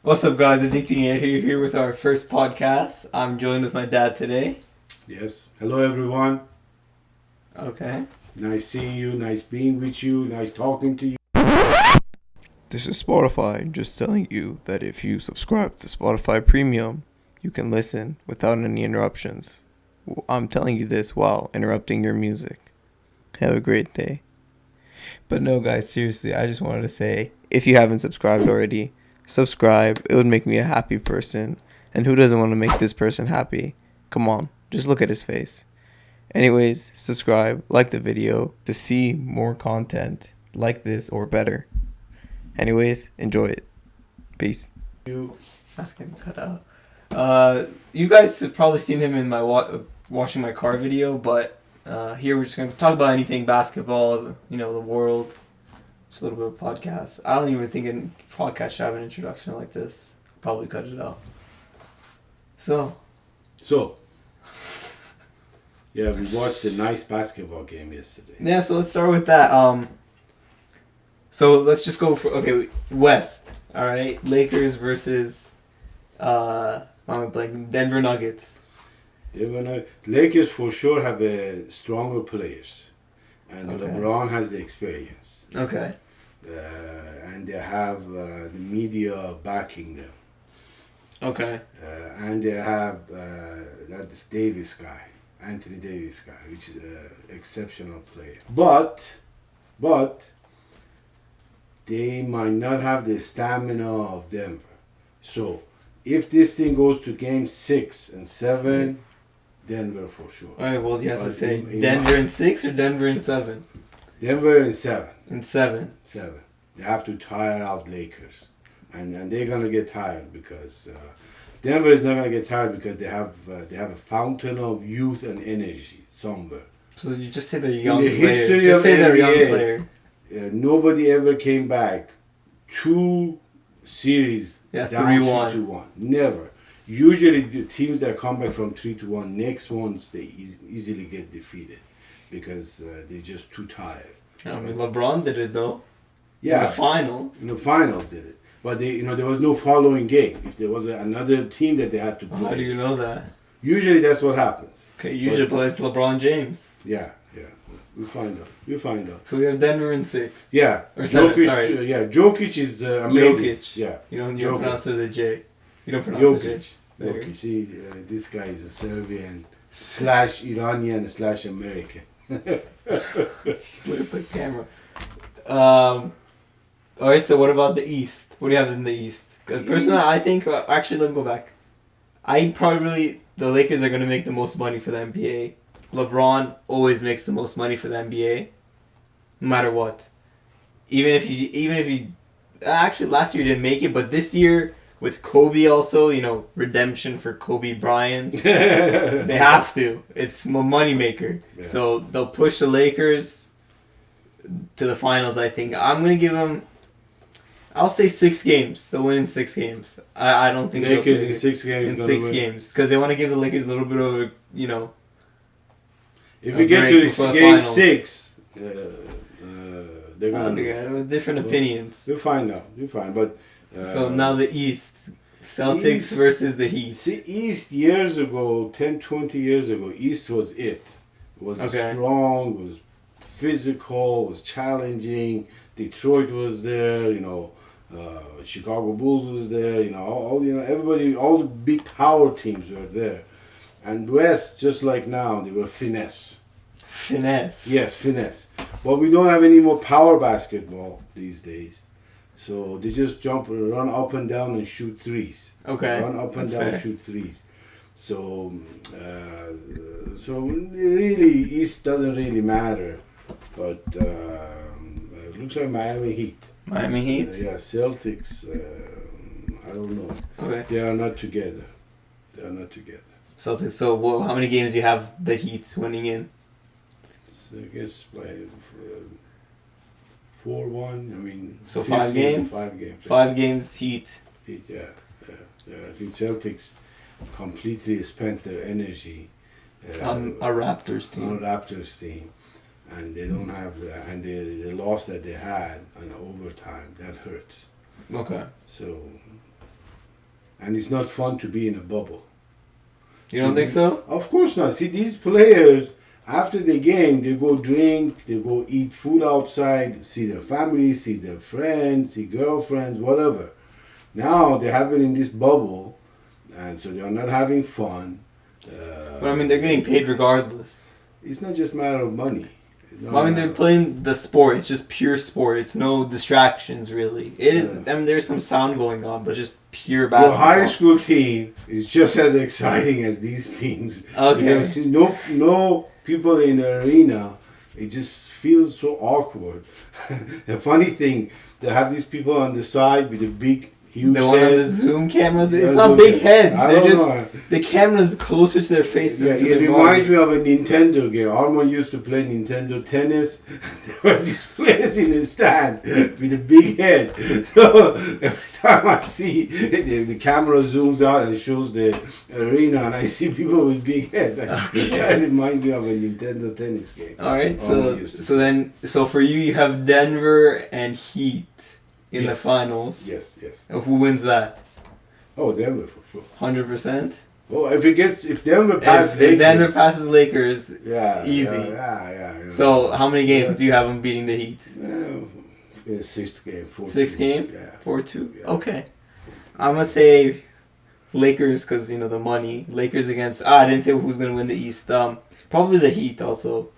What's up, guys? Addicting here with our first podcast. I'm joined with my dad today. Yes. Hello, everyone. Okay. Nice seeing you. Nice being with you. Nice talking to you. This is Spotify just telling you that if you subscribe to Spotify Premium, you can listen without any interruptions. I'm telling you this while interrupting your music. Have a great day. But no, guys, seriously, I just wanted to say, if you haven't subscribed already, subscribe. It would make me a happy person. And who doesn't want to make this person happy? Come on, just look at his face. Anyways, subscribe, like the video to see more content like this or better. Anyways, enjoy it. Peace. You ask him cut out. You guys have probably seen him in my washing my car video, but here we're just gonna talk about anything basketball, the world. Just a little bit of podcast. I don't even think a podcast should have an introduction like this. Probably cut it out. So. Yeah, we watched a nice basketball game yesterday. Yeah, so let's start with that. So let's just go for West. All right, Lakers versus Denver Nuggets. Lakers for sure have stronger players, and Okay. LeBron has the experience. Okay. And they have the media backing them. Okay. And they have that Davis guy, Anthony Davis guy, which is an exceptional player. But they might not have the stamina of Denver. So if this thing goes to game 6 and 7, Denver for sure. All right. Well, you have to But say in Denver in 6 or Denver in 7. Denver in 7. In 7. 7. They have to tire out Lakers. And they're gonna get tired because Denver is not gonna get tired because they have a fountain of youth and energy somewhere. So you just say they're young the players. history Just of say they're young NBA, player. Nobody ever came back 2 series Yeah, down 3-1. 3-1. Never. Usually the teams that come back from 3-1, next ones they easily get defeated because they're just too tired. I mean, LeBron did it though. Yeah, In the finals. in the finals did it. But there was no following game. If there was another team that they had to play, How do you know that? usually that's what happens. Okay, usually plays LeBron James. Yeah. We'll find out. So we have Denver in 6. Yeah. Or 7, Jokic, sorry. Jokic is amazing. Jokic. Yeah. You don't Jokic. pronounce it the J. You don't pronounce the J. Jokic. There you go. Jokic. See, this guy is a Serbian / Iranian / American. Just look at the camera. Alright, so what about the East? What do you have in the East? Because personally, I think... actually, let me go back. The Lakers are going to make the most money for the NBA. LeBron always makes the most money for the NBA. No matter what. Even if he... Actually, last year he didn't make it, but this year, with Kobe also, redemption for Kobe Bryant. They have to. It's a moneymaker. Yeah. So they'll push the Lakers to the finals, I think. I'm going to give them... I'll say 6 games. They'll win in 6 games. I don't think Lakers they'll in 6 games. in gonna 6 win. games. Because they want to give the Lakers a little bit of If a we get break to before the game finals. 6, they're gonna. they have different opinions. We'll find out. But So now the East. Celtics East- versus the Heat. see, East years ago, 10, 20 years ago, East was it. It was Okay. strong, was physical, was challenging. Detroit was there, Chicago Bulls was there, everybody, all the big power teams were there. And West, just like now, they were finesse. Finesse. Yes, finesse. But we don't have any more power basketball these days. So they just run up and down and shoot threes. Okay. Run up and That's down, fair. shoot threes. So really, East doesn't really matter. But it looks like Miami Heat. Miami Heat. Yeah, Celtics, I don't know. Okay. They are not together. Celtics. So how many games do you have the Heat winning in? So I guess like 4-1. I mean. So 5 games? 5 games. 5 games Heat. Yeah. I think Celtics completely spent their energy On a Raptors team. on Raptors team, and they don't have and the loss that they had in overtime that hurts. Okay. So and it's not fun to be in a bubble. You don't think so? Of course not. See, these players, after the game, they go drink, they go eat food outside, see their families, see their friends, see girlfriends, whatever. Now they have been in this bubble, and so they are not having fun. But I mean, they're getting paid regardless. It's not just a matter of money. Well, I mean, they're playing the sport. It's just pure sport. It's no distractions, really. It is. I mean, there's some sound going on, but just pure basketball. Your high school team is just as exciting as these teams. Okay. You see, no people in the arena. It just feels so awkward. The funny thing, they have these people on the side with the big, huge The one on the heads. Zoom cameras. It's Yeah, not big heads. I They're don't just know. the camera's closer to their face than Yeah, to it their reminds body. me of a Nintendo game. Armand used to play Nintendo tennis. There were these players in the stand with a big head. So every time I see the camera zooms out and shows the arena, and I see people with big heads, that reminds me of a Nintendo tennis game. All right. Armand used to So for you have Denver and Heat in the Yes. finals. Yes, yes. Who wins that? Oh, Denver for sure. 100%. Oh, if Denver passes If Lakers, Denver passes Lakers, yeah, easy. Yeah. so how many games do you have them beating the Heat? Sixth game, 4-2. Sixth game? Yeah. 4-2. Yeah. Okay. I'm gonna say Lakers because the money. Lakers against. I didn't say who's gonna win the East. Probably the Heat also.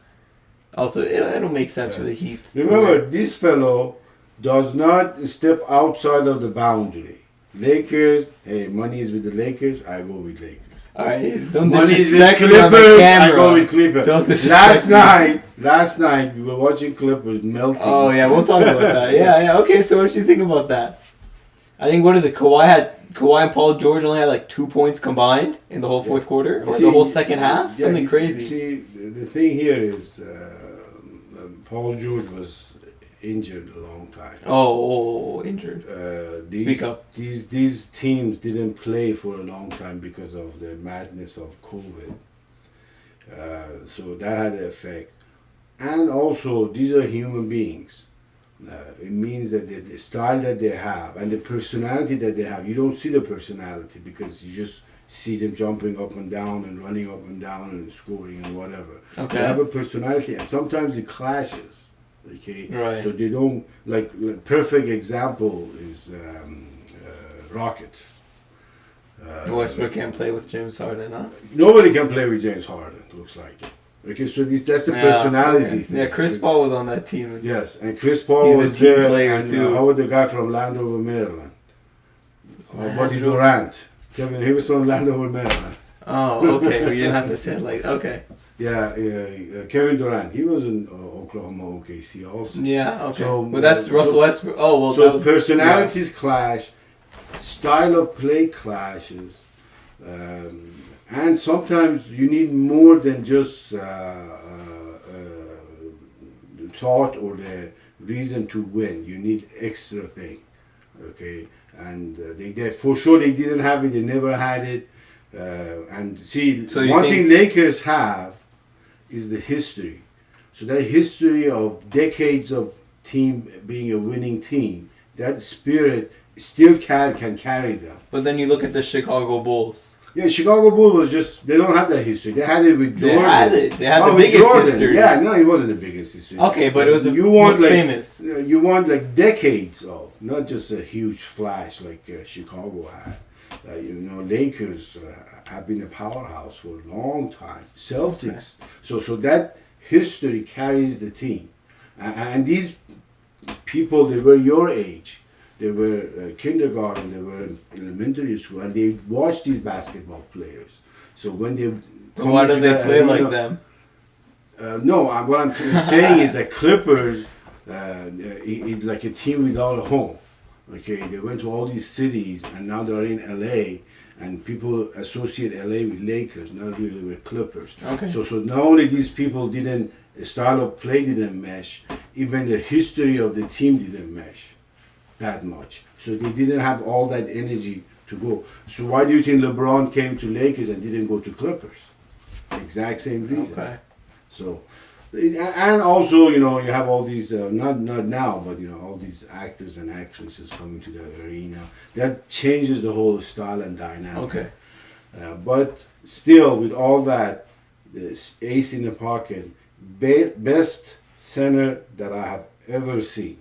Also, it'll make sense for the Heat. to Remember, win. this fellow does not step outside of the boundary. Lakers, hey, money is with the Lakers, I go with Lakers. All right, don't Money is with disrespect me on the Clippers, I camera. go with Clippers. Don't disrespect Last night, we were watching Clippers melting. Oh yeah, we'll talk about that. Yeah. Okay, so what did you think about that? I think what is it? Kawhi and Paul George only had like 2 points combined in the whole fourth quarter or the whole second half. Something crazy. See, the thing here is Paul George was injured a long time. Oh, injured. Speak up. These teams didn't play for a long time because of the madness of COVID. So that had an effect. And also, these are human beings. It means that the style that they have and the personality that they have, you don't see the personality because you just see them jumping up and down and running up and down and scoring and whatever. Okay. They have a personality, and sometimes it clashes. Okay, Right. so they don't like. Perfect example is Rockets. Westbrook can't play with James Harden, huh? Nobody can play with James Harden. Looks like it. Okay, so that's the personality okay. thing. Yeah, Chris Paul was on that team. Yes, and Chris Paul He's a was team there. player and, too. how about the guy from Landover, Maryland? Buddy Durant. Kevin, he was from Landover, Maryland. Oh, okay. We didn't have to say it like okay. Yeah, Kevin Durant. He was in Oklahoma OKC also. Yeah, okay. So, well, that's Russell Westbrook. Oh, well, So that was, personalities clash, style of play clashes, and sometimes you need more than just the thought or the reason to win. You need extra thing, okay? And they for sure they didn't have it. They never had it. And see, So you one think- thing Lakers have is the history. So that history of decades of team being a winning team, that spirit still can carry them. But then you look at the Chicago Bulls. Yeah, Chicago Bulls was just, they don't have that history. They had it with They Jordan. had it. They had the with biggest history. Yeah, no, it wasn't the biggest history. Okay, but it was the you want most like, famous. You want like decades of, not just a huge flash like Chicago had. Lakers have been a powerhouse for a long time. Celtics. So that history carries the team. And these people, they were your age. They were kindergarten, they were in elementary school, and they watched these basketball players. So when they come Why into do they that play arena- like them? No, what I'm saying is that Clippers is like a team without a home. Okay, they went to all these cities, and now they're in LA, and people associate LA with Lakers, not really with Clippers. Okay. So not only these people didn't, the style of play didn't mesh, even the history of the team didn't mesh that much. So they didn't have all that energy to go. So why do you think LeBron came to Lakers and didn't go to Clippers? Exact same reason. Okay. So And also, you know, you have all these not now, but you know, all these actors and actresses coming to the arena. That changes the whole style and dynamic. Okay. But still, with all that, the ace in the pocket, best center that I have ever seen.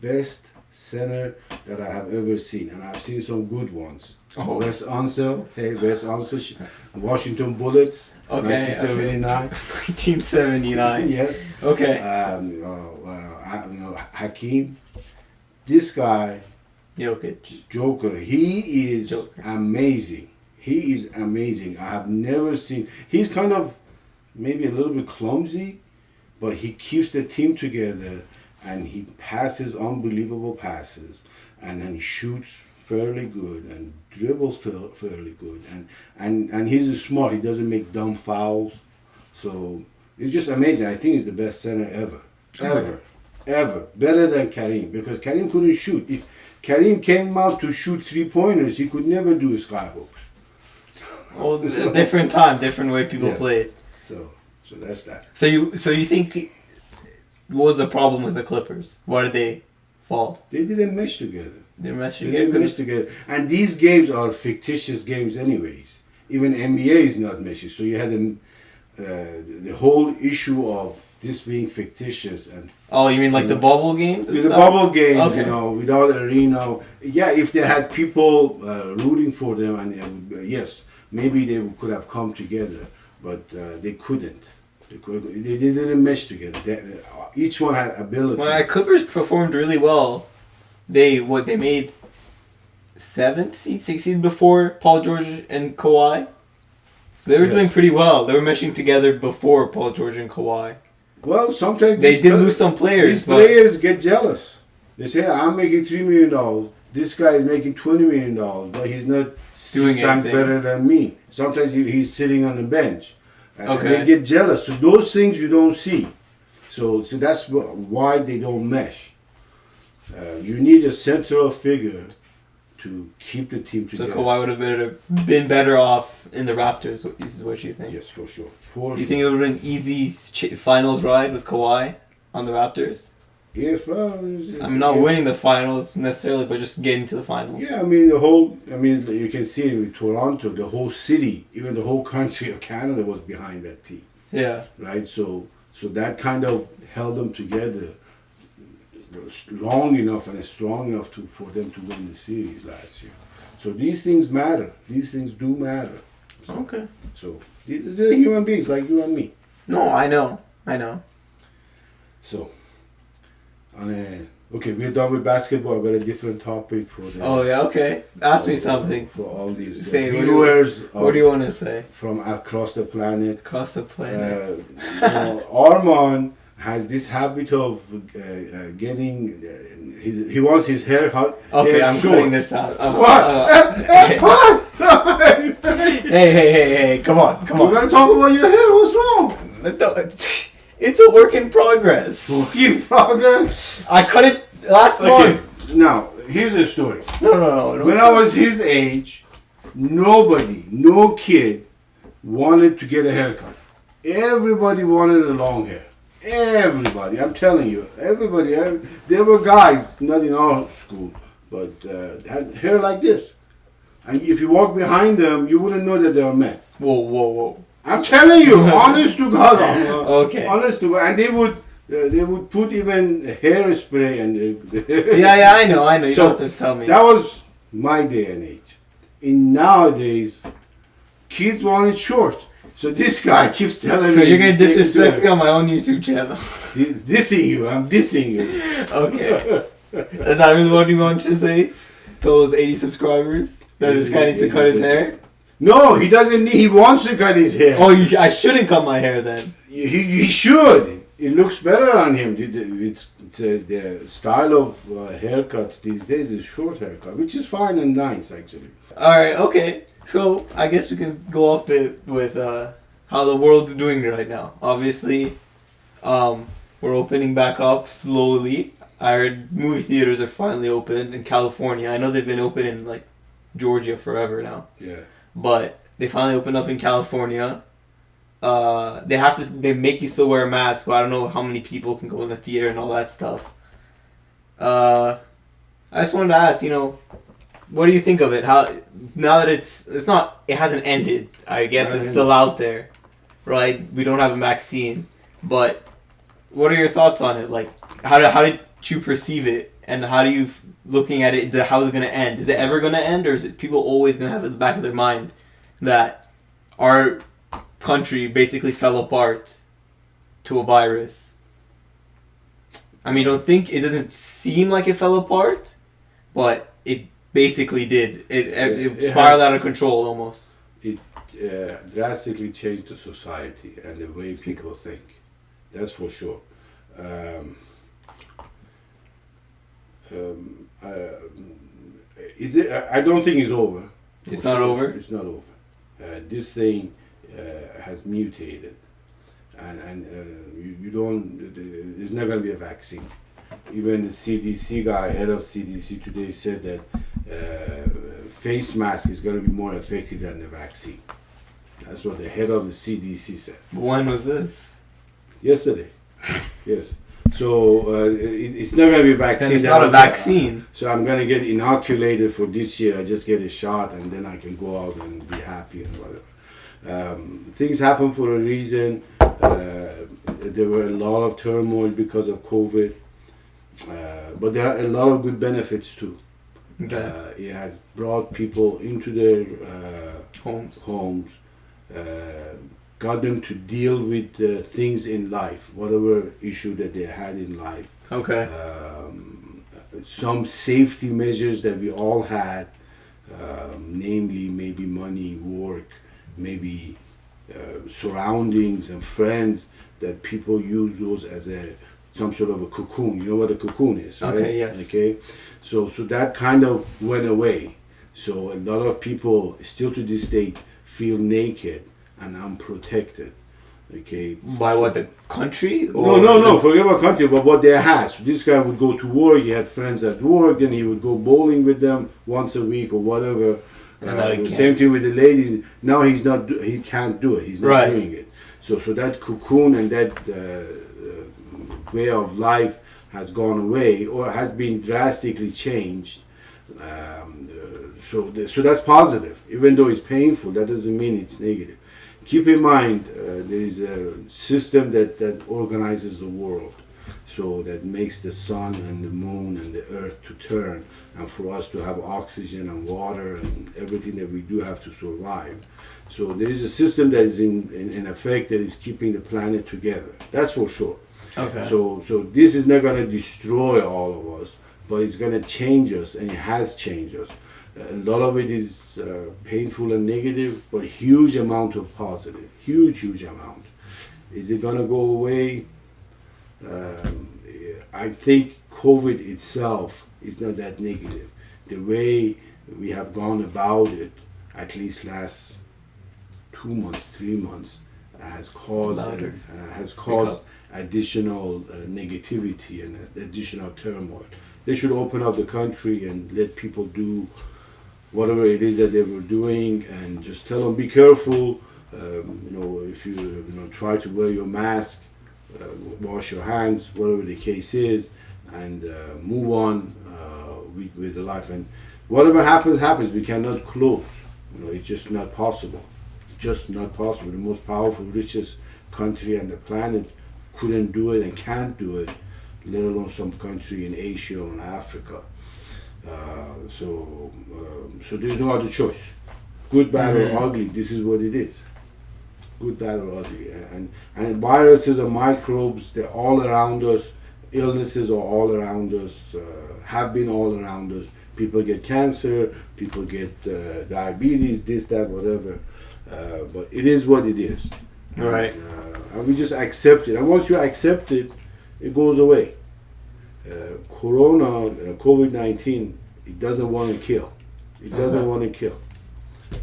Best center that I have ever seen, and I've seen some good ones. Oh. Wes Unseld, Wes Unseld, Washington Bullets, Okay. 1979. 1979. Yes. Okay. You know, Hakeem. This guy, Jokic. Joker, he is Joker. amazing. He is amazing. I have never seen. He's kind of maybe a little bit clumsy, but he keeps the team together, and he passes unbelievable passes, and then he shoots fairly good and dribbles fairly good, and he's smart. He doesn't make dumb fouls, so it's just amazing. I think he's the best center ever, better than Kareem, because Kareem couldn't shoot. If Kareem came out to shoot 3-pointers, he could never do a skyhook. Well, different time, different way people Yes. played. So that's that. So you think what was the problem with the Clippers? Why did they fall? They didn't mesh together. They messed They together. didn't mesh together. And these games are fictitious games anyways. Even NBA is not meshy. So you had the whole issue of this being fictitious and Oh, you mean like the bubble games? And with the stuff? bubble games, Okay. you know, without arena. Yeah, if they had people rooting for them, and they would, yes, maybe they could have come together, but they couldn't. They didn't mesh together. Each one had ability. When our Clippers performed really well, they made 7th seed, 6th seed before Paul George and Kawhi. So they were Yes. doing pretty well. They were meshing together before Paul George and Kawhi. Well, sometimes They these did players- lose some players, These but players get jealous. They say, "I'm making $3 million. This guy is making $20 million, but he's not Doing 6 times anything. better than me." Sometimes he's sitting on the bench, and Okay. they get jealous. So those things you don't see. So that's why they don't mesh. You need a central figure to keep the team so together. Kawhi would have been better off in the Raptors. Is what you think? Yes, for sure. Do you think it would have been an easy finals ride with Kawhi on the Raptors? If I'm not winning the finals necessarily, but just getting to the finals. Yeah, I mean, you can see it with Toronto, the whole city, even the whole country of Canada was behind that team, Yeah. right? So that kind of held them together long enough and strong enough for them to win the series last year. So these things matter. These things do matter. Okay. So they're human beings like you and me. No, I know. So, okay, we're done with basketball. I've got a different topic for the. Oh yeah. Okay. Ask me something. For all these Say, viewers. What do you want to say? from across the planet. Across the planet. Armand has this habit of getting. He wants his hair Okay, hair I'm short. cutting this out. What? Hey! Come on! We're gonna talk about your hair. What's wrong? It's a work in progress. Work in progress. I cut it last Okay. month. Now here's the story. No. When I was his age, no kid wanted to get a haircut. Everybody wanted a long hair. Everybody, I'm telling you, everybody. There were guys, not in our school, but had hair like this. And if you walk behind them, you wouldn't know that they were men. Whoa. I'm telling you, honest to God. Okay. Honest to God. And they would put even hairspray and. Yeah, I know. You So, don't have to tell me. That was my day and age. In nowadays, kids want it short. So this guy keeps telling me. So you're gonna disrespect me on my own YouTube channel? Dissing you. I'm dissing you. Okay. That's not really what you want to say? Those 80 subscribers? That this guy needs to cut his hair? No, he doesn't need. He wants to cut his hair. Oh, I shouldn't cut my hair then. He should. It looks better on him. The style of haircuts these days is short haircut, which is fine and nice actually. Alright, okay. So, I guess we can go off it with how the world's doing right now. Obviously, we're opening back up slowly. I heard movie theaters are finally open in California. I know they've been open in, like, Georgia forever now. Yeah. But they finally opened up in California. they make you still wear a mask, but I don't know how many people can go in the theater and all that stuff. I just wanted to ask, what do you think of it? How now that it hasn't ended. I guess it's still out there, right? We don't have a vaccine, but what are your thoughts on it? Like, how did you perceive it, and how do you looking at it? How is it gonna end? Is it ever gonna end, or is it people always gonna have at the back of their mind that our country basically fell apart to a virus? I mean, it doesn't seem like it fell apart, but it basically did. It spiraled out of control almost. It drastically changed the society and the way people think. That's for sure. Is it? I don't think it's over. It's not over? It's not over. This thing has mutated, and you don't. There's not going to be a vaccine. Even the CDC guy, head of CDC today, said that face mask is going to be more effective than the vaccine. That's what the head of the CDC said. When was this? Yesterday. Yes. So it's not going to be a vaccine. Then it's not a vaccine. So I'm going to get inoculated for this year. I just get a shot and then I can go out and be happy and whatever. Things happen for a reason. There were a lot of turmoil because of COVID. But there are a lot of good benefits too. Okay. It has brought people into their homes, got them to deal with things in life, whatever issue that they had in life. Okay. Some safety measures that we all had, namely maybe money, work, maybe surroundings and friends, that people use those as some sort of a cocoon. You know what a cocoon is, right? Okay, yes. Okay, so that kind of went away. So a lot of people still to this day feel naked and unprotected. Okay. By what, the country? No. Forget about country, but what they had. So this guy would go to work. He had friends at work, and he would go bowling with them once a week or whatever. Same thing with the ladies. Now he can't do it. He's not doing it. So that cocoon and that way of life has gone away or has been drastically changed. So that's positive. Even though it's painful, that doesn't mean it's negative. Keep in mind, there is a system that organizes the world, so that makes the sun and the moon and the earth to turn, and for us to have oxygen and water and everything that we do have to survive. So there is a system that is in effect that is keeping the planet together. That's for sure. Okay. So this is not going to destroy all of us, but it's going to change us, and it has changed us. A lot of it is painful and negative, but huge amount of positive. Huge amount. Is it going to go away? I think COVID itself is not that negative. The way we have gone about it, at least last 2 months, 3 months, has caused additional negativity and additional turmoil. They should open up the country and let people do whatever it is that they were doing, and just tell them, be careful. If you try to wear your mask, wash your hands, whatever the case is, and move on with the life. And whatever happens. We cannot close. It's just not possible. Just not possible. The most powerful, richest country on the planet couldn't do it and can't do it, let alone some country in Asia or in Africa. So there's no other choice. Good, bad, or ugly, this is what it is. Good, bad, or ugly. And viruses and microbes, they're all around us. Illnesses are all around us, have been all around us. People get cancer, people get diabetes, this, that, whatever. But it is what it is. Right. And we just accept it. And once you accept it, it goes away. COVID-19, it doesn't want to kill. It doesn't want to kill.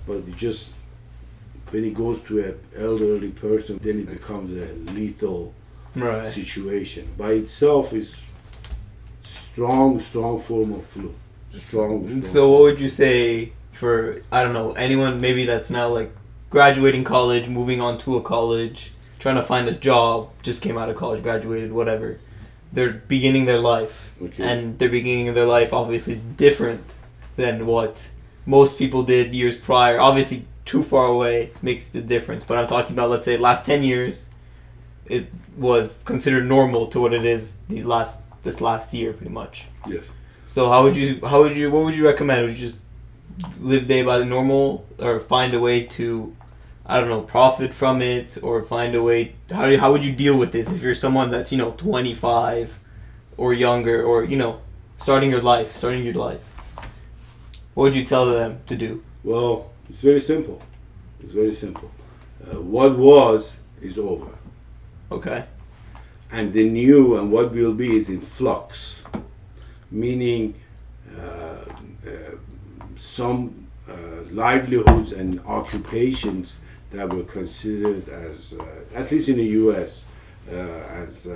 But it just, when it goes to an elderly person, then it becomes a lethal situation. By itself, is strong form of flu. Strong. So what would you say for, I don't know, anyone maybe that's now like graduating college, moving on to a college, trying to find a job, just came out of college, graduated, whatever. They're beginning their life. Okay. And they're beginning their life obviously different than what most people did years prior. Obviously, too far away makes the difference. But I'm talking about, let's say, last 10 years was considered normal to what it is this last year, pretty much. Yes. So what would you recommend? Would you just live day by the normal, or find a way to, I don't know, profit from it, or find a way? How would you deal with this if you're someone that's 25 or younger, or starting your life? What would you tell them to do? Well, it's very simple. What was is over, Okay. and the new and what will be is in flux. Meaning, some livelihoods and occupations that were considered as, at least in the U.S., as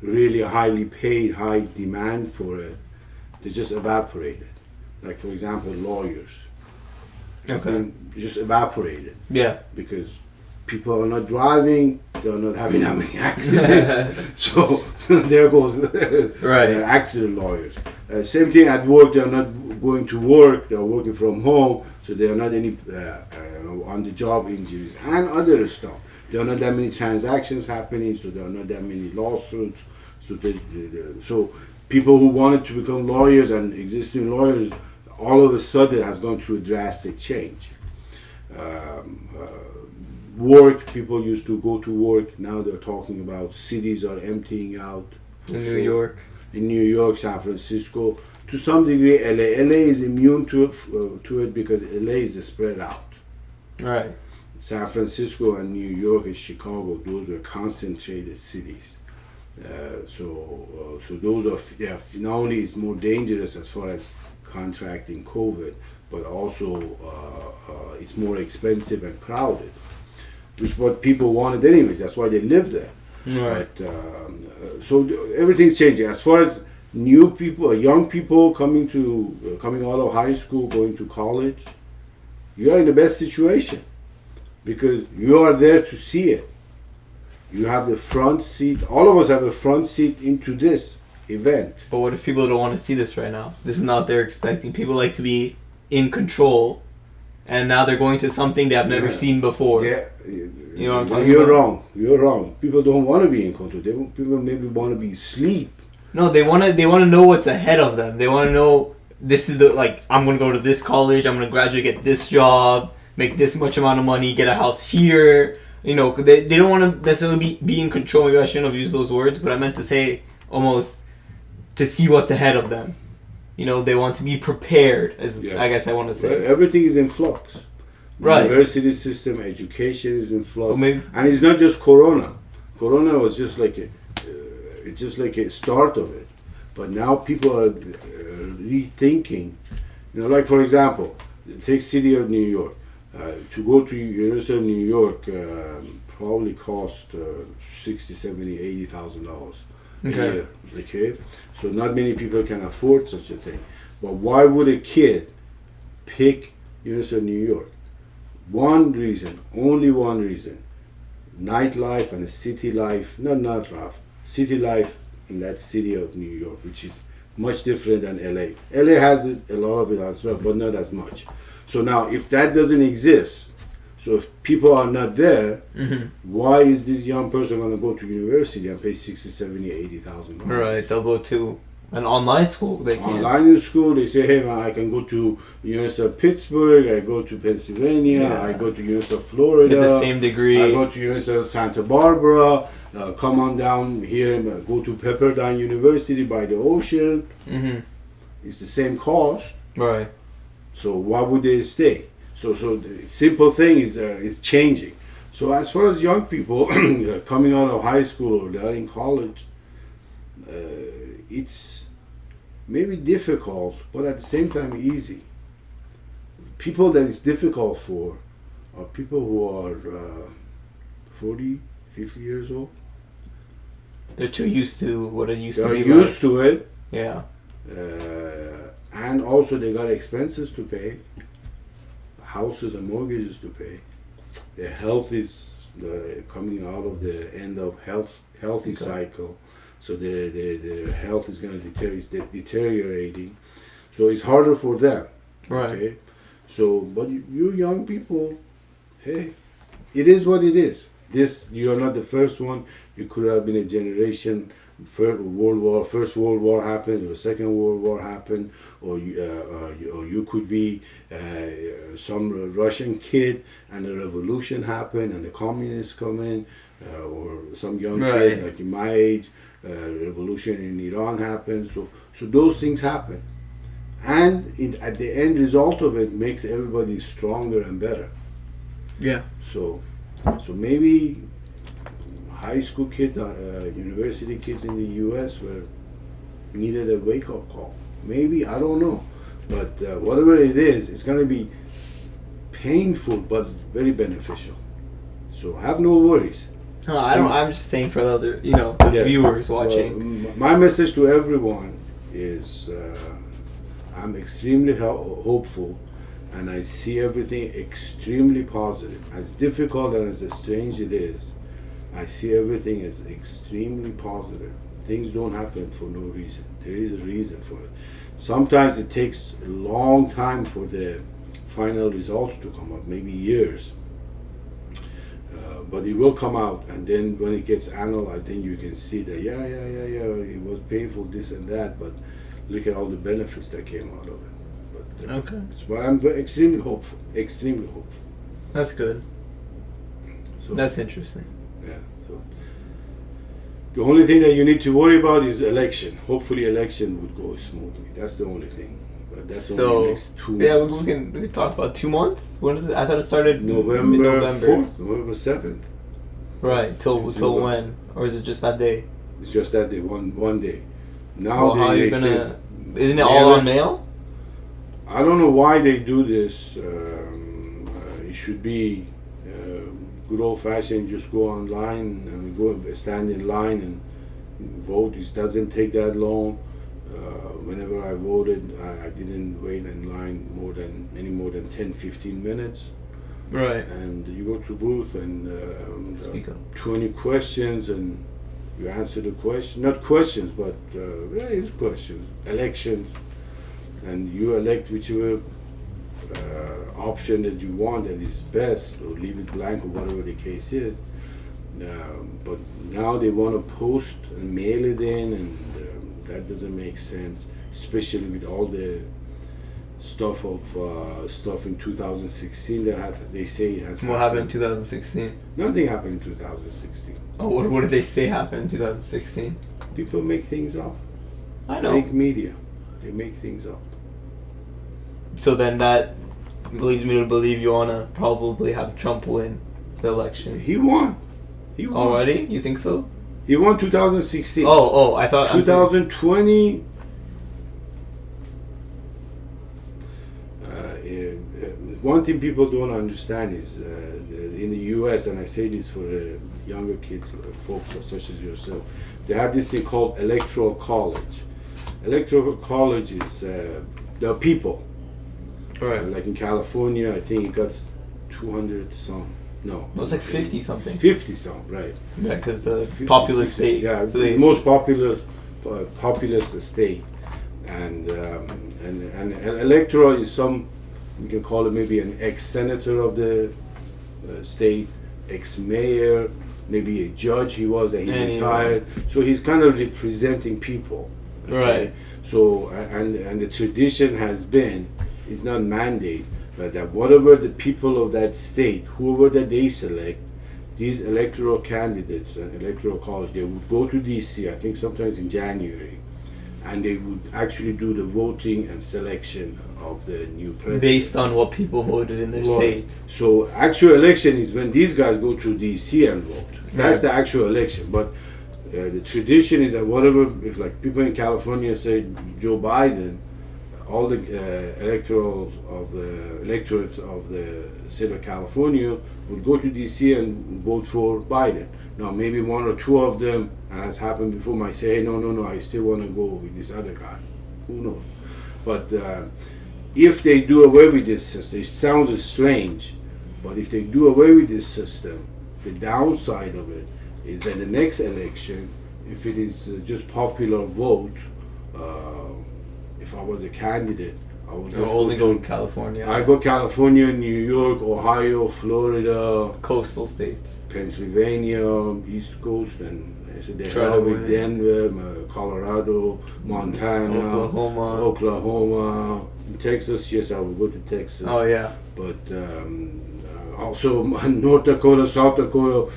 really highly paid, high demand for it, they just evaporated. Like, for example, lawyers. Okay. Just evaporated Yeah. because people are not driving, they're not having that many accidents. So there goes Right. accident lawyers. Same thing at work, they're not going to work, they're working from home, so there are not any on the job injuries and other stuff. There are not that many transactions happening, so there are not that many lawsuits. So people who wanted to become lawyers and existing lawyers all of a sudden has gone through a drastic change. Work, people used to go to work, now they're talking about cities are emptying out. In New York. In New York, San Francisco, to some degree LA. LA is immune to it because LA is spread out. Right. San Francisco and New York and Chicago, those were concentrated cities. So those are, not only is more dangerous as far as contracting COVID, but also it's more expensive and crowded, which is what people wanted anyway. That's why they live there. Right. But, so everything's changing. As far as new people, young people coming out of high school, going to college, you are in the best situation because you are there to see it. You have the front seat. All of us have a front seat into this event. But what if people don't want to see this right now? This is not what they're expecting. People like to be in control, and now they're going to something they have never seen before. Yeah, You know what I'm talking you're about? wrong. You're wrong. People don't want to be in control. People maybe want to be asleep. No, they want to know what's ahead of them. They want to know this is I'm going to go to this college, I'm going to graduate, get this job, make this much amount of money, get a house here. They don't want to necessarily be in control. Maybe I shouldn't have used those words, but I meant to say almost to see what's ahead of them. They want to be prepared, I guess I want to say. Right. Everything is in flux. Right. University system, education is in flux. Or maybe, And it's not just Corona. Corona was just like a start of it. But now people are rethinking. Like for example, take city of New York. To go to University of New York probably cost $60,000, $70,000, $80,000 a year. Okay, so not many people can afford such a thing. But why would a kid pick University of New York? One reason, only one reason: nightlife and city life. Not nightlife, city life in that city of New York, which is much different than LA. LA has it, a lot of it as well, but not as much. So now, if that doesn't exist, so if people are not there, why is this young person going to go to university and pay $60,000, $70,000, $80,000? right, they'll go to an online school. They can. Online in school, they say, hey man, I can go to University of Pittsburgh, I go to Pennsylvania, I go to University of Florida, Get the same degree. I go to University of Santa Barbara, come on down here and go to Pepperdine University by the ocean. It's the same cost. Right. So why would they stay? So the simple thing is it's changing. So as far as young people coming out of high school or they're in college, it's maybe difficult, but at the same time easy. People that it's difficult for are people who are 40, 50 years old. They're too used to what it used to They're be. used to it. Yeah. And also they got expenses to pay, houses and mortgages to pay. the health is coming out of the end of healthy cycle, so the health is going to deteriorating, so it's harder for them. Right. Okay, so but you young people, hey, it is what it is. This, you're not the first one. You could have been a generation. First World War happened, or the Second World War happened, or you could be some Russian kid, and a revolution happened, and the communists come in, or some young kid like in my age, revolution in Iran happened. So those things happen, and at the end result of it makes everybody stronger and better. Yeah. So maybe high school kids, university kids in the U.S. needed a wake-up call. Maybe, I don't know. But whatever it is, it's going to be painful but very beneficial. So have no worries. No, I'm just saying for the other, the viewers watching. Well, my message to everyone is I'm extremely hopeful, and I see everything extremely positive. As difficult and as strange it is, I see everything as extremely positive. Things don't happen for no reason. There is a reason for it. Sometimes it takes a long time for the final results to come out, maybe years. But it will come out, and then when it gets analyzed, then you can see that, it was painful, this and that, but look at all the benefits that came out of it. But, Okay. But I'm extremely hopeful. That's good. So, That's interesting. yeah. So the only thing that you need to worry about is election. Hopefully, election would go smoothly. That's the only thing. But that's only next 2 months. Yeah, we can talk about 2 months. When is it? I thought it started November mid-November. 4th, November 7th. Right. Till when? Or is it just that day? It's just that day, one day. Now Well, how are you they gonna? say Isn't it all on mail? I don't know why they do this. It should be good old fashioned. Just go online and go stand in line and vote. It doesn't take that long. Whenever I voted, I didn't wait in line more than 10-15 minutes. Right. And you go to booth and Speak up. 20 questions, and you answer the question. Not questions, but it's questions. Elections, and you elect whichever option that you want that is best, or leave it blank, or whatever the case is. But now they want to post and mail it in, and that doesn't make sense, especially with all the stuff in 2016 that they say has What happened in 2016? Nothing happened in 2016. Oh, what did they say happened in 2016? People make things up. I know. Fake media, they make things up. So then that leads me to believe you wanna probably have Trump win the election. He won. Already? You think so? He won 2016. Oh, I thought 2020. One thing people don't understand is in the U.S., and I say this for younger kids, folks such as yourself, they have this thing called electoral college. Electoral college is the people. Right. Like in California, I think it got 200 some. No. It was like 50 something. 50 some, right. Yeah, because the 50, populous 60, state. Yeah, so it's the most populous state. And electoral is some, you can call it maybe an ex-senator of the state, ex-mayor, maybe a judge he was that he retired. So he's kind of representing people. Okay? Right. So, and the tradition has been, it's not mandate, but that whatever the people of that state, whoever that they select, these electoral candidates and electoral college, they would go to DC, I think sometimes in January, and they would actually do the voting and selection of the new president. Based on what people voted in their state. So actual election is when these guys go to DC and vote. That's the actual election. But the tradition is that whatever, if like people in California say Joe Biden, all the electorates of the state of California would go to DC and vote for Biden. Now maybe one or two of them, and has happened before, might say, hey, no, I still want to go with this other guy. Who knows? But if they do away with this system, it sounds strange, But if they do away with this system, the downside of it is that the next election, if it is just popular vote, if I was a candidate, I would You'll just only go go to in California. I go California, New York, Ohio, Florida, Coastal states. Pennsylvania, East Coast, and I said they Try have to with win. Denver, Colorado, Montana, Oklahoma, Texas. Yes, I would go to Texas. Oh yeah. But also North Dakota, South Dakota.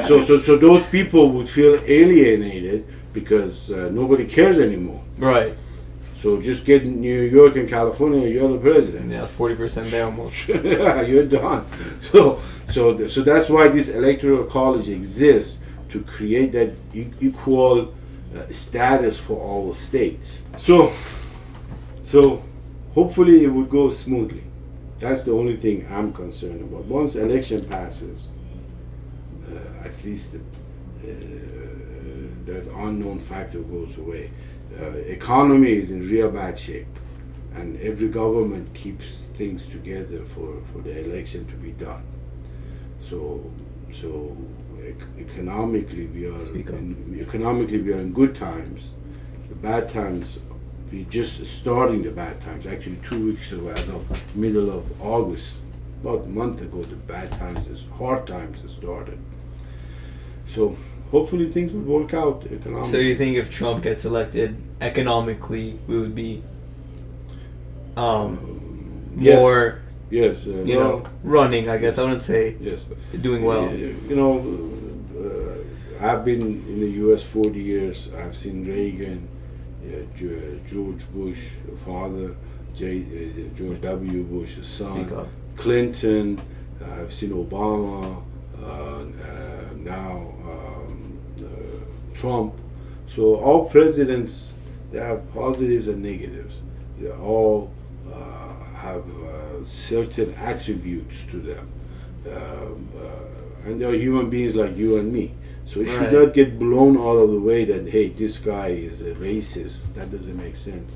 So those people would feel alienated because nobody cares anymore. Right. So just get New York and California, you're the president. Yeah, 40% there almost. You're done. So that's why this electoral college exists, to create that equal status for all states. So hopefully it would go smoothly. That's the only thing I'm concerned about. Once election passes, at least that unknown factor goes away. Economy is in real bad shape, and every government keeps things together for the election to be done. So economically we are in good times. The bad times, we're just starting the bad times. Actually, 2 weeks ago, as of middle of August, about a month ago, the hard times started. So hopefully things will work out economically. So you think if Trump gets elected, economically we would be Yes. more, Yes, you know, running, I guess. I wouldn't say yes, doing well. You know, I've been in the U.S. 40 years. I've seen Reagan, George Bush, father, George W. Bush, the son, Speak up. Clinton. I've seen Obama. Now Trump. So all presidents, they have positives and negatives. They all have certain attributes to them, and they're human beings like you and me. So it should Right. not get blown out of the way that, hey, this guy is a racist. That doesn't make sense.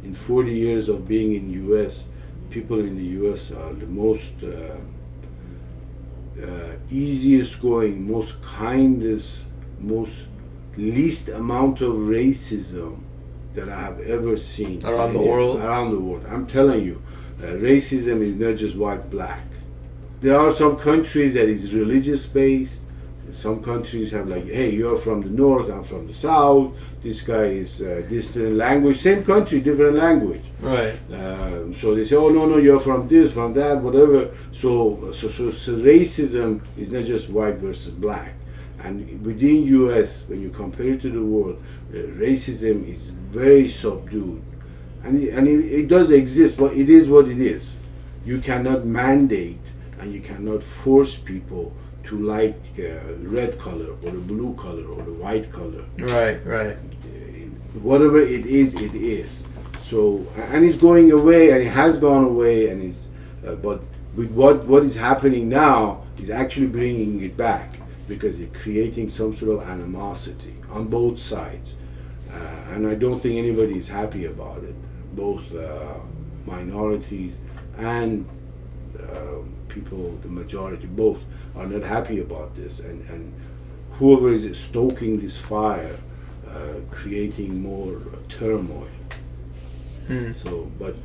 In 40 years of being in U.S., people in the U.S. are the most easiest going, most kindest, most least amount of racism that I have ever seen Around the world? Around the world, I'm telling you, racism is not just white black. There are some countries that is religious based. Some countries have like, hey, you're from the north, I'm from the south. This guy is different language. Same country, different language. Right. So they say, oh no, you're from this, from that, whatever. So racism is not just white versus black. And within U.S., when you compare it to the world, racism is very subdued, and it does exist, but it is what it is. You cannot mandate and you cannot force people to like red color or the blue color or the white color. Right. Whatever it is, it is. So, and it's going away, and it has gone away, and it's but with what is happening now is actually bringing it back, because it's creating some sort of animosity on both sides, and I don't think anybody is happy about it. Both minorities and people, the majority, both are not happy about this, and whoever is stoking this fire, creating more turmoil. So, but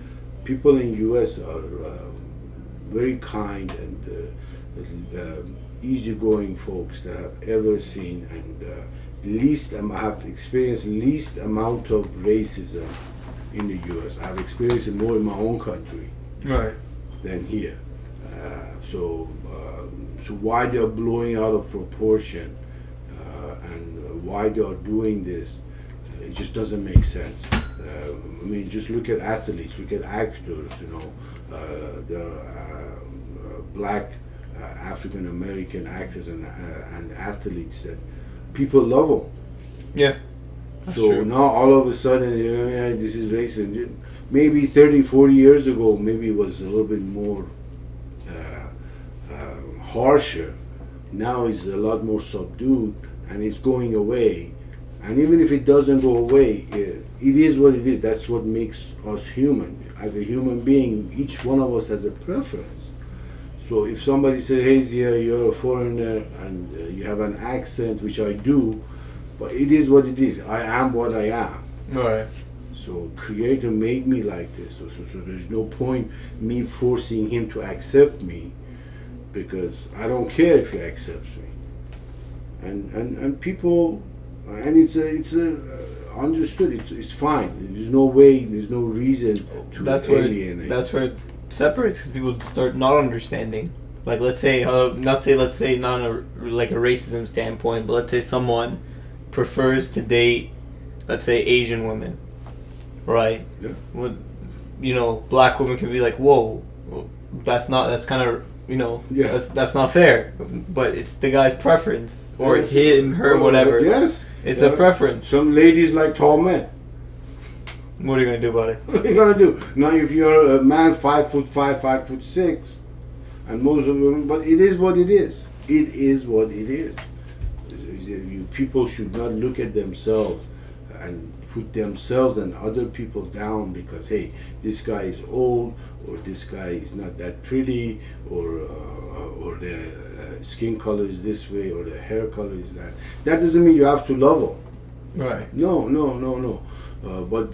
people in U.S. are very kind and easygoing folks that I've ever seen, and have experienced least amount of racism in the U.S. I've experienced it more in my own country Right. than here. So why they're blowing out of proportion, and why they are doing this, it just doesn't make sense. I mean, just look at athletes, look at actors. You know, there are black African American actors and athletes that people love them. Yeah. That's So true. now all of a sudden, yeah, this is racist. Maybe 30, 40 years ago, maybe it was a little bit more harsher. Now it's a lot more subdued, and it's going away. And even if it doesn't go away, it is what it is. That's what makes us human. As a human being, each one of us has a preference. So if somebody says, "Hey, Zia, you're a foreigner and you have an accent," which I do, but it is what it is. I am what I am. Right. So Creator made me like this. So there's no point me forcing him to accept me, because I don't care if he accepts me. And people, and it's understood. It's fine. There's no way. There's no reason to alienate. That's where it separates, because people start not understanding. Like, let's say not a like a racism standpoint, but let's say someone prefers to date, let's say, Asian women, right? Yeah. Well, you know, black women can be like, whoa, that's kind of, you know, Yeah. that's not fair. But it's the guy's preference, or Yes. him, her, Well, whatever. Yes. It's Yeah. a preference. Some ladies like tall men. What are you gonna do about it? What are you gonna do? Now, if you're a man 5'5", 5'6", and most of them, but it is what it is. It is what it is. People should not look at themselves and put themselves and other people down because, hey, this guy is old, or this guy is not that pretty, or their skin color is this way, or their hair color is that. That doesn't mean you have to love them. Right. No. But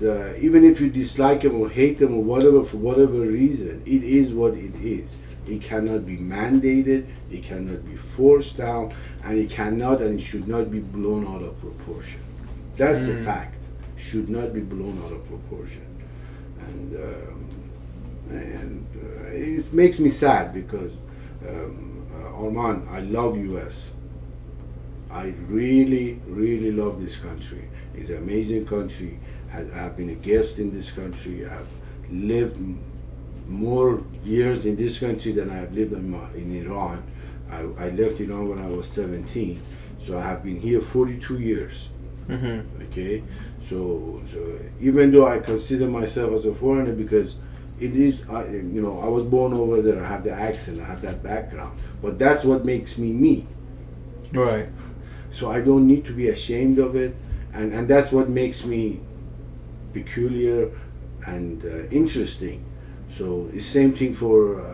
even if you dislike them or hate them or whatever, for whatever reason, it is what it is. It cannot be mandated, it cannot be forced down, and it cannot and it should not be blown out of proportion. That's a fact. Should not be blown out of proportion. And it makes me sad because, Arman, I love US. I really, really love this country. It's an amazing country. I've been a guest in this country. I've lived more years in this country than I have lived in Iran. I left Iran when I was 17, so I have been here 42 years. Mm-hmm. Okay, so even though I consider myself as a foreigner, because it is, I was born over there. I have the accent. I have that background, but that's what makes me me. Right. So I don't need to be ashamed of it, and that's what makes me peculiar and interesting. So it's same thing for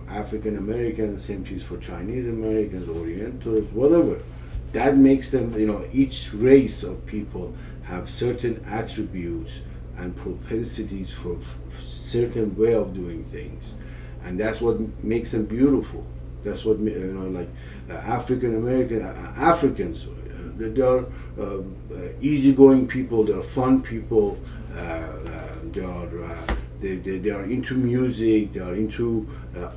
African Americans, same thing for Chinese Americans, Orientals, whatever. That makes them, each race of people have certain attributes and propensities for certain way of doing things, and that's what makes them beautiful. That's what like African American Africans. They are easygoing people. They are fun people. They are into music. They are into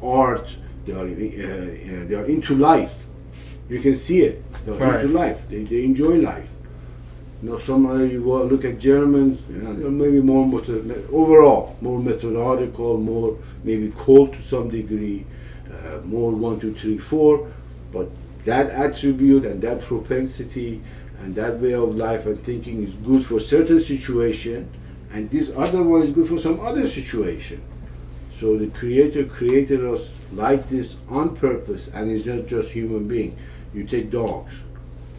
art. They are into life. You can see it. They are into life. They enjoy life. Some you go look at Germans. They're maybe more overall more methodical, more maybe cold to some degree, more 1, 2, 3, 4. But that attribute and that propensity and that way of life and thinking is good for certain situation, and this other one is good for some other situation. So the Creator created us like this on purpose, and it's not just human being. You take dogs,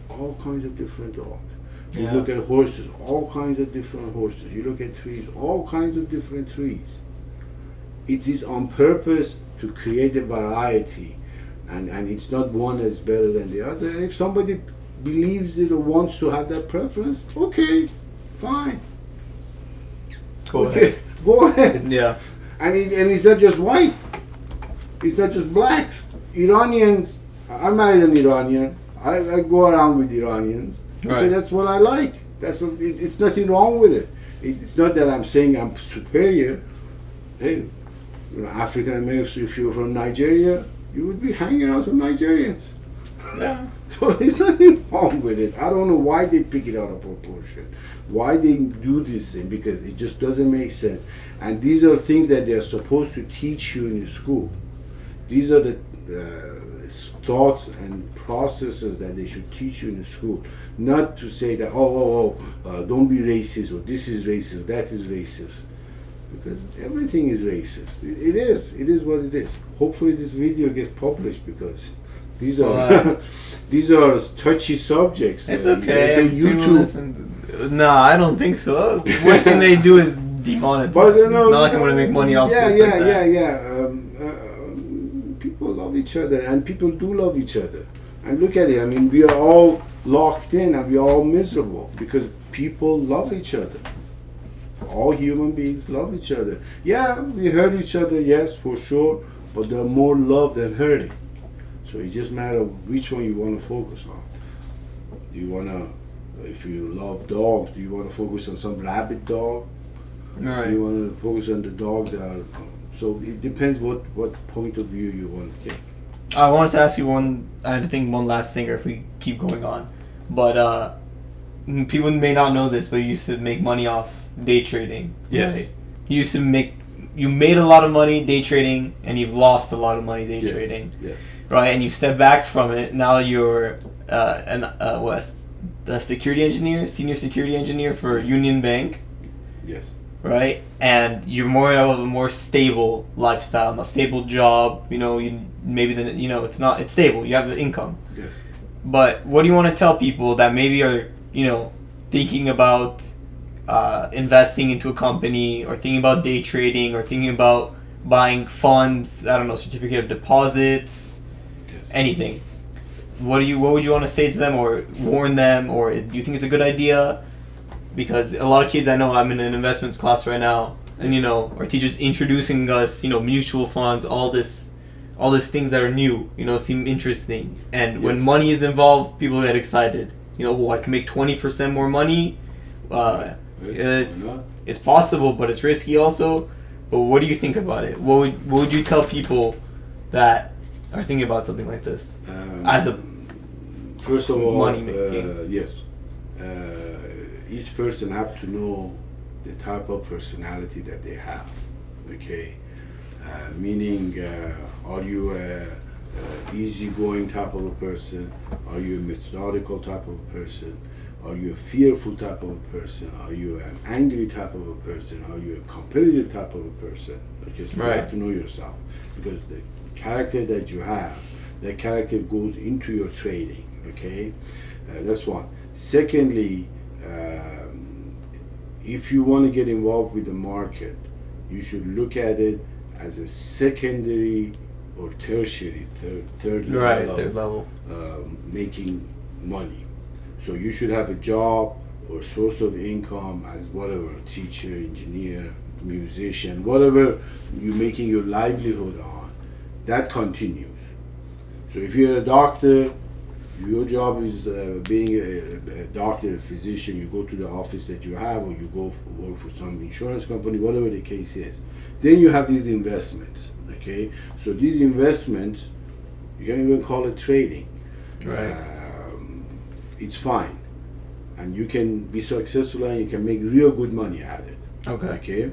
all kinds of different dogs. You look at horses, all kinds of different horses. You look at trees, all kinds of different trees. It is on purpose to create a variety, and it's not one that's better than the other. And if somebody believes it or wants to have that preference, okay, fine. Go ahead. Go ahead. Yeah. And it's not just white. It's not just black. Iranians, I married an Iranian. I go around with Iranians. Right. Because that's what I like. That's what. It's nothing wrong with it. It's not that I'm saying I'm superior. Hey, African Americans, if you're from Nigeria, you would be hanging out with Nigerians. Yeah. So there's nothing wrong with it. I don't know why they pick it out of proportion. Why they do this thing, because it just doesn't make sense. And these are things that they're supposed to teach you in school. These are the thoughts and processes that they should teach you in school. Not to say that, don't be racist, or this is racist, that is racist. Because everything is racist. It is what it is. Hopefully this video gets published, because these are these are touchy subjects. It's okay. Say YouTube. No, I don't think so. The worst thing they do is demonetize. But Not like I'm gonna make money off this. People love each other, and people do love each other. And look at it. I mean, we are all locked in, and we are all miserable because people love each other. All human beings love each other. Yeah, we hurt each other, yes, for sure, but there are more love than hurting. So it just matters which one you want to focus on. Do you want to, if you love dogs, do you want to focus on some rabid dog? Right. Do you want to focus on the dogs that are, so it depends what point of view you want to take. I wanted to ask you I think one last thing, or if we keep going on. But people may not know this, but you used to make money off day trading. Yes. Right? You made a lot of money day trading, and you've lost a lot of money day trading. Yes. Right, and you stepped back from it. Now you're a security engineer, senior security engineer for Union Bank. Yes. Right, and you're more of a more stable lifestyle, a stable job. It's stable. You have the income. Yes. But what do you want to tell people that maybe are thinking about investing into a company, or thinking about day trading, or thinking about buying funds? I don't know, certificate of deposits, anything. What would you want to say to them, or warn them, or do you think it's a good idea? Because a lot of kids I know, I'm in an investments class right now, and our teachers introducing us, mutual funds, all this things that are new, seem interesting. And when money is involved, people get excited. I can make 20% more money. It's possible, but it's risky also. But what do you think about it? What would you tell people that are thinking about something like this as a first of all, money making? Yes. Each person have to know the type of personality that they have. Okay, meaning, are you a easygoing type of a person? Are you a methodical type of a person? Are you a fearful type of a person? Are you an angry type of a person? Are you a competitive type of a person? Because you have to know yourself, because the character that you have, that character goes into your trading. Okay, that's one. Secondly, if you want to get involved with the market, you should look at it as a secondary or tertiary, third level making money. So you should have a job or source of income as whatever, teacher, engineer, musician, whatever you're making your livelihood on, that continues. So if you're a doctor, your job is being a doctor, a physician, you go to the office that you have, or you go work for some insurance company, whatever the case is. Then you have these investments, okay? So these investments, you can even call it trading. Right. It's fine. And you can be successful and you can make real good money at it. Okay?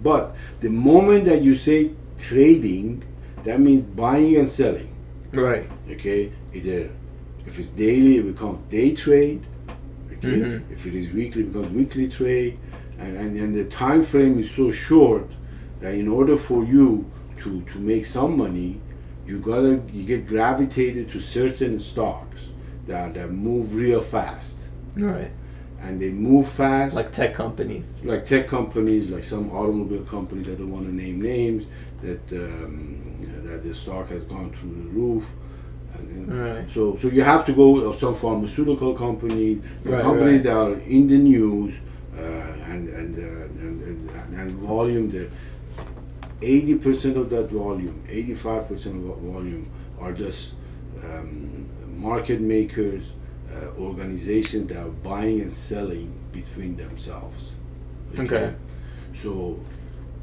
But the moment that you say trading, that means buying and selling. Right. Okay? Either if it's daily, it becomes day trade. Okay? If it is weekly, it becomes weekly trade. And the time frame is so short that in order for you to make some money, you get gravitated to certain stocks that move real fast. Right. And they move fast. Like tech companies. Like some automobile companies, I don't want to name names, that the stock has gone through the roof. Right. So you have to go some pharmaceutical companies, companies that are in the news, and volume. The 80% of that volume, 85% of that volume are just market makers, organizations that are buying and selling between themselves. Okay. So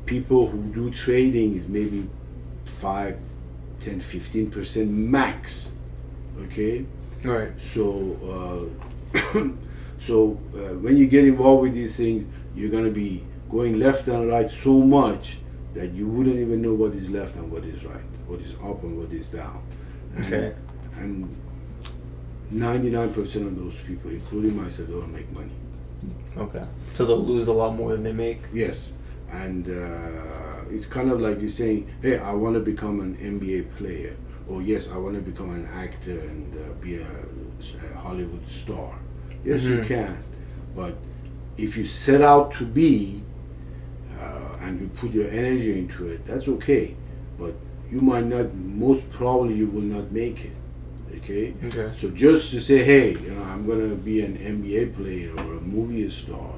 people who do trading is maybe 5, 10, 15% max. Okay. Right. So when you get involved with these things, you're gonna be going left and right so much that you wouldn't even know what is left and what is right, what is up and what is down. Okay. And 99% of those people, including myself, don't make money. Okay. So they'll lose a lot more than they make. Yes. And it's kind of like you're saying, hey, I want to become an NBA player. Or yes, I want to become an actor and be a Hollywood star. Yes, you can. But if you set out to be, and you put your energy into it, that's okay. But you might not. Most probably, you will not make it. Okay. Okay. So just to say, hey, I'm gonna be an NBA player or a movie star.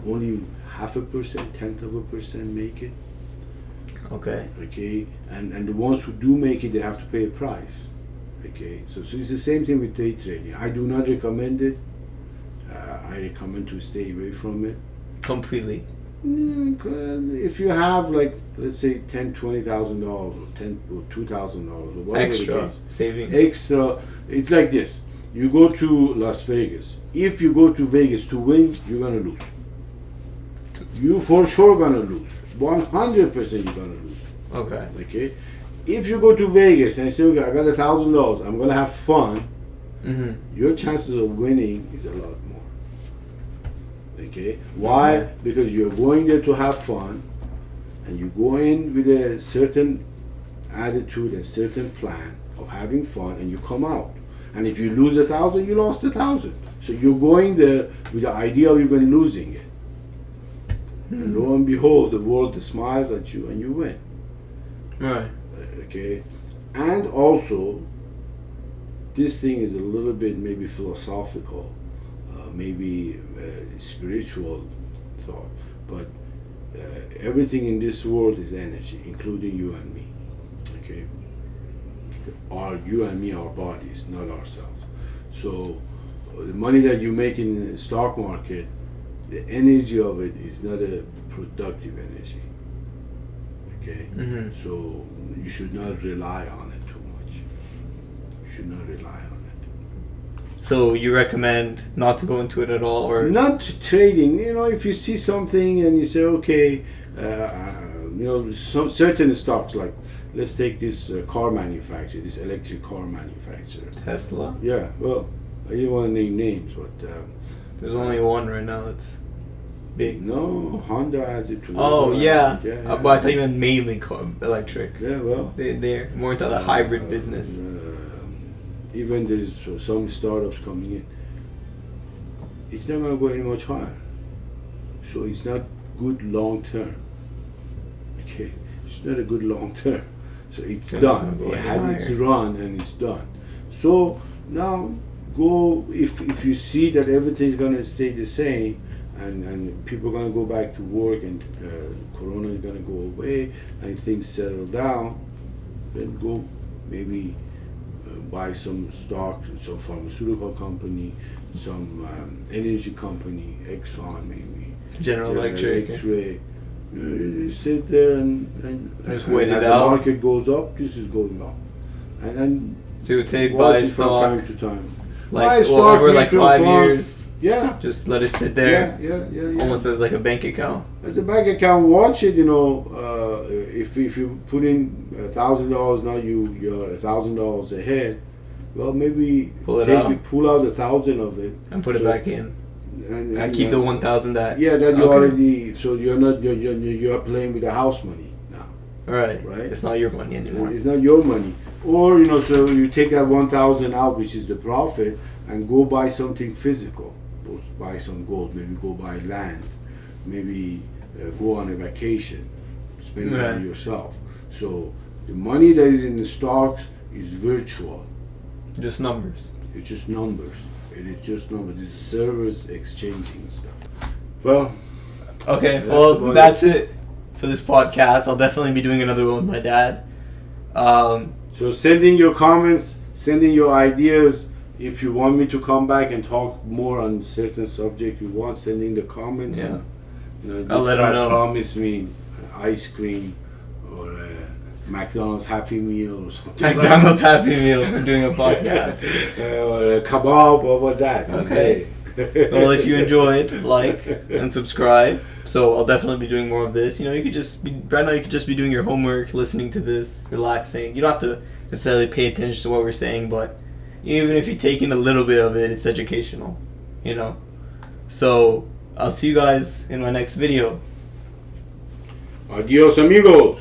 Only 0.5%, 0.1% make it. Okay. Okay, and the ones who do make it, they have to pay a price. Okay, so it's the same thing with day trading. I do not recommend it. I recommend to stay away from it. Completely. If you have, like, let's say $10,000, $20,000 or $2,000 or whatever Extra the case, saving. extra. It's like this: you go to Las Vegas. If you go to Vegas to win, you're gonna lose. You for sure gonna lose. 100% you're gonna lose. Okay. Okay. If you go to Vegas and say, okay, I got $1,000, I'm gonna have fun. Mm-hmm. Your chances of winning is a lot more. Okay. Why? Okay. Because you're going there to have fun, and you go in with a certain attitude and certain plan of having fun, and you come out. And if you lose 1,000, you lost 1,000. So you're going there with the idea of even losing it. And lo and behold, the world smiles at you and you win. Right. Okay? And also, this thing is a little bit maybe philosophical, maybe spiritual thought, but everything in this world is energy, including you and me. Okay? You and me, our bodies, not ourselves. So, the money that you make in the stock market, the energy of it is not a productive energy. Okay? Mm-hmm. So you should not rely on it too much. You should not rely on it. So you recommend not to go into it at all, or Not trading. If you see something and you say, okay, some certain stocks, like let's take this car manufacturer, this electric car manufacturer. Tesla? Yeah, well, I didn't want to name names, but There's only one right now that's big. no, Honda has it too. Oh yeah. Yeah, But I thought you meant mainly electric. Yeah, well. They're more into the hybrid business. Even there's some startups coming in. It's not going to go any much higher. So it's not good long term. Okay, it's not a good long term. So it's It's not done. gonna go It any had its higher. run and it's done. So now go if you see that everything's going to stay the same. And people are going to go back to work, and Corona is going to go away, and things settle down, then go maybe buy some stock, some pharmaceutical company, some energy company, Exxon maybe, General Electric. You sit there and Just wait as it the out. market goes up, this is going up. And then So you would say watch buy it from stock time to time. Buy like stock, over like mutual 5 fund. years. Yeah. Just let it sit there, Yeah. almost as like a bank account. As a bank account, watch it. If you put in $1,000 now, you're $1,000 ahead. Well, maybe Pull it out. pull out 1,000 of it And put it So- back in. and keep the 1,000 that. Yeah, that you Okay. already. So you're playing with the house money now. Right. Right. It's not your money anymore. It's not your money. Or so you take that 1,000 out, which is the profit, and go buy something physical. Go buy some gold. Maybe go buy land. Maybe go on a vacation. Spend it on Right. yourself. So the money that is in the stocks is virtual. Just numbers. It's just numbers. It is just numbers. It's servers exchanging stuff. Well, Okay, That's well, about that's it for this podcast. I'll definitely be doing another one with my dad. so send in your comments, send in your ideas. If you want me to come back and talk more on certain subject you want, send in the comments. Yeah. This I'll let 'em guy know. promised me ice cream or a McDonald's Happy Meal or something. McDonald's Happy Meal. We're doing a podcast. Or a kebab, what about that? Okay. Well, if you enjoyed, like and subscribe. So I'll definitely be doing more of this. You could just be right now. You could just be doing your homework, listening to this, relaxing. You don't have to necessarily pay attention to what we're saying, but even if you're taking a little bit of it, it's educational. So I'll see you guys in my next video. Adios, amigos.